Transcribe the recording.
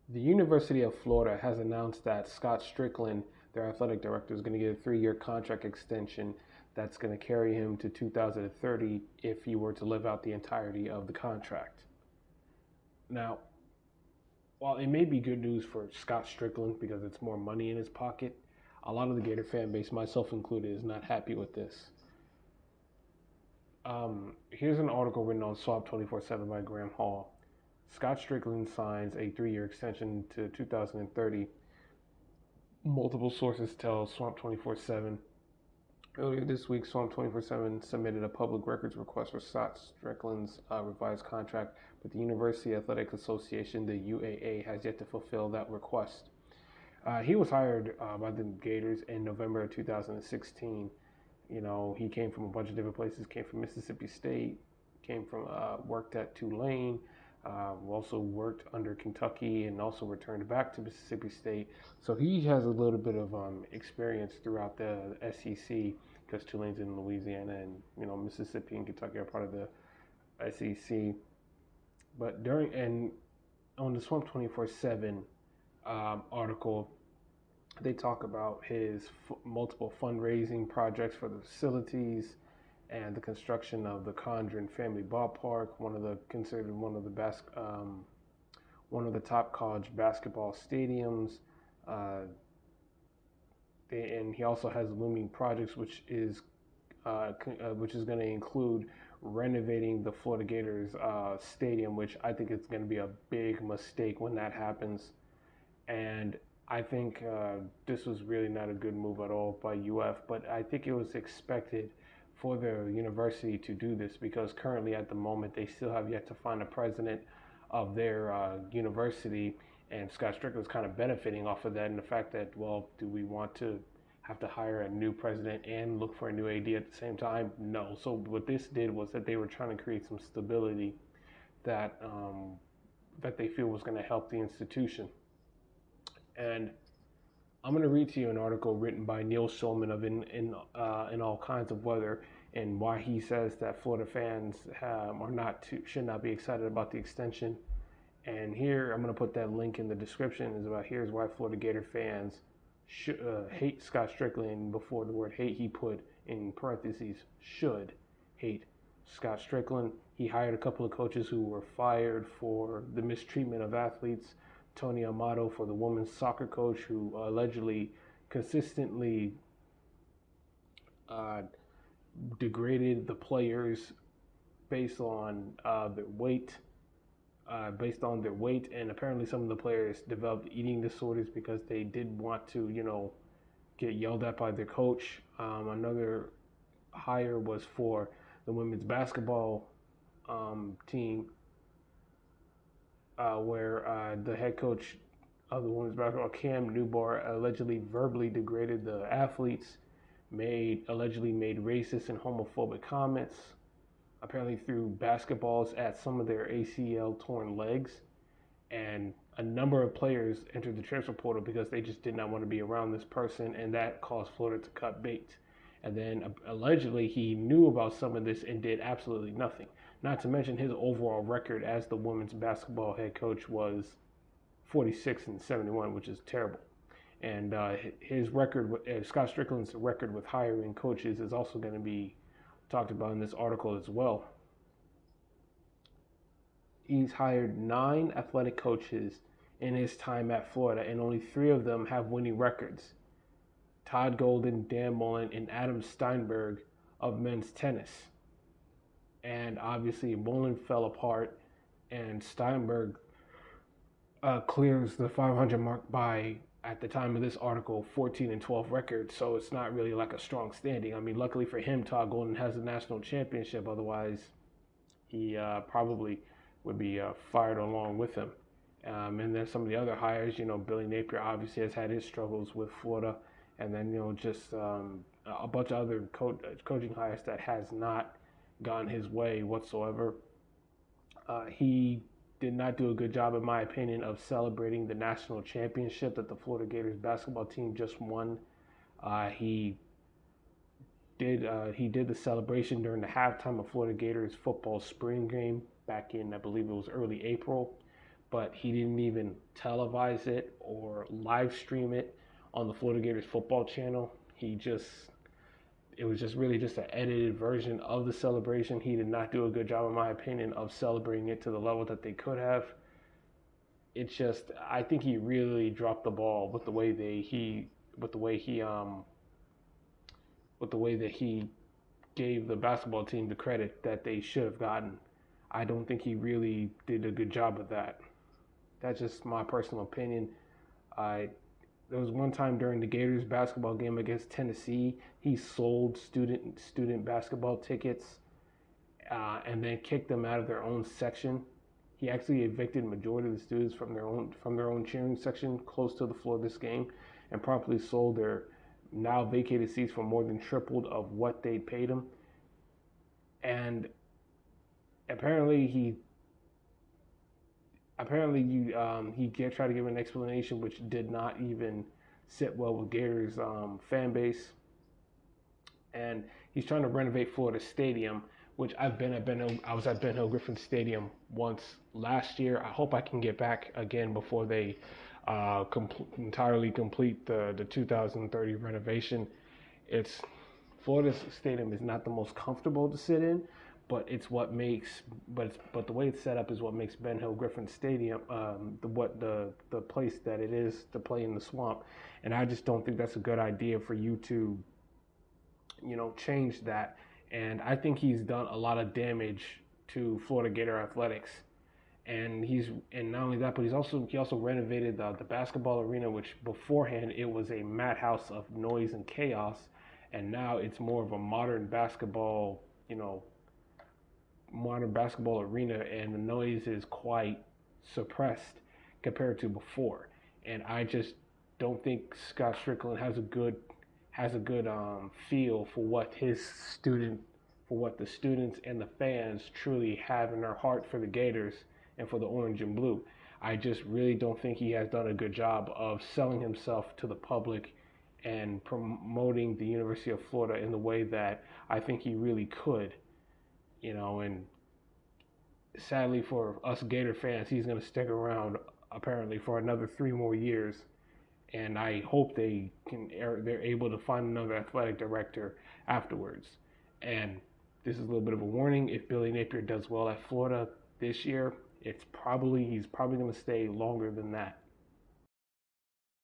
The University of Florida has announced that Scott Strickland, their athletic director, is going to get a 3 year contract extension that's going to carry him to 2030 if he were to live out the entirety of the contract. Now, while it may be good news for Scott Strickland because it's more money in his pocket, a lot of the Gator fan base, myself included, is not happy with this. Here's an article written on Swap 24/7 by Graham Hall. Scott Strickland signs a 3 year extension to 2030. Multiple sources tell Swamp 24/7. Earlier this week, Swamp 24/7 submitted a public records request for Scott Strickland's revised contract, but the University Athletic Association, the UAA, has yet to fulfill that request. He was hired by the Gators in November of 2016. You know, he came from a bunch of different places. Came from Mississippi State, came from worked at Tulane, also worked under Kentucky, and also returned back to Mississippi State. So he has a little bit of experience throughout the SEC because Tulane's in Louisiana, and Mississippi and Kentucky are part of the SEC. But during and on the Swamp 24/7 article, they talk about his multiple fundraising projects for the facilities and the construction of the Condren Family Ballpark, considered one of the top college basketball stadiums. Uh, and he also has looming projects, which is going to include renovating the Florida Gators stadium, which I think is going to be a big mistake when that happens. And I think this was really not a good move at all by UF, but I think it was expected for the university to do this because currently at the moment they still have yet to find a president of their university, and Scott Strickland's kind of benefiting off of that and the fact that, well, do we want to have to hire a new president and look for a new AD at the same time? No. So what this did was that they were trying to create some stability that that they feel was going to help the institution. And I'm going to read to you an article written by Neil Schulman of in All Kinds of Weather, and why he says that Florida fans should not be excited about the extension. And here I'm going to put that link in the description. Is about here's why Florida Gator fans should hate Scott Strickland. Before the word hate, he put in parentheses should hate Scott Strickland. He hired a couple of coaches who were fired for the mistreatment of athletes. Tony Amato for the women's soccer coach, who allegedly consistently degraded the players based on their weight, and apparently some of the players developed eating disorders because they did want to, get yelled at by their coach. Another hire was for the women's basketball team, where the head coach of the women's basketball, Cam Newbar, allegedly verbally degraded the athletes, allegedly made racist and homophobic comments, apparently threw basketballs at some of their ACL torn legs, and a number of players entered the transfer portal because they just did not want to be around this person, and that caused Florida to cut bait. And then allegedly he knew about some of this and did absolutely nothing. Not to mention his overall record as the women's basketball head coach was 46-71, which is terrible. And his record, Scott Strickland's record with hiring coaches, is also going to be talked about in this article as well. He's hired 9 athletic coaches in his time at Florida, and only 3 of them have winning records. Todd Golden, Dan Mullen, and Adam Steinberg of men's tennis. And obviously Mullen fell apart, and Steinberg clears the 500 mark by, at the time of this article, 14-12 record. So it's not really like a strong standing. I mean, luckily for him, Todd Golden has a national championship. Otherwise, he probably would be fired along with him. And then some of the other hires, Billy Napier obviously has had his struggles with Florida. And then, just a bunch of other coaching hires that has not gone his way whatsoever. He did not do a good job, in my opinion, of celebrating the national championship that the Florida Gators basketball team just won. He did the celebration during the halftime of Florida Gators football spring game back in, I believe it was early April. but he didn't even televise it or live stream it on the Florida Gators football channel. It was just really just an edited version of the celebration. He did not do a good job, in my opinion, of celebrating it to the level that they could have. It's just, I think he really dropped the ball with the way that he gave the basketball team the credit that they should have gotten. I don't think he really did a good job of that. That's just my personal opinion. I There was one time during the Gators basketball game against Tennessee, he sold student basketball tickets and then kicked them out of their own section. He actually evicted majority of the students from their own cheering section close to the floor of this game, and promptly sold their now vacated seats for more than tripled of what they paid him. And apparently he tried to give an explanation which did not even sit well with Gators fan base. And he's trying to renovate Florida Stadium, which I was at Ben Hill Griffin Stadium once last year. I hope I can get back again before they entirely complete the 2030 renovation. Florida Stadium is not the most comfortable to sit in, but the way it's set up is what makes Ben Hill Griffin Stadium the place that it is to play in the swamp. And I just don't think that's a good idea for you to change that. And I think he's done a lot of damage to Florida Gator athletics. And not only that, but he also renovated the basketball arena, which beforehand it was a madhouse of noise and chaos, and now it's more of a modern basketball arena, and the noise is quite suppressed compared to before. And I just don't think Scott Strickland has a good feel for what the students and the fans truly have in their heart for the Gators and for the orange and blue. I just really don't think he has done a good job of selling himself to the public and promoting the University of Florida in the way that I think he really could. And sadly for us Gator fans, he's going to stick around apparently for another 3 more years. And I hope they're able to find another athletic director afterwards. And this is a little bit of a warning: if Billy Napier does well at Florida this year, he's probably going to stay longer than that.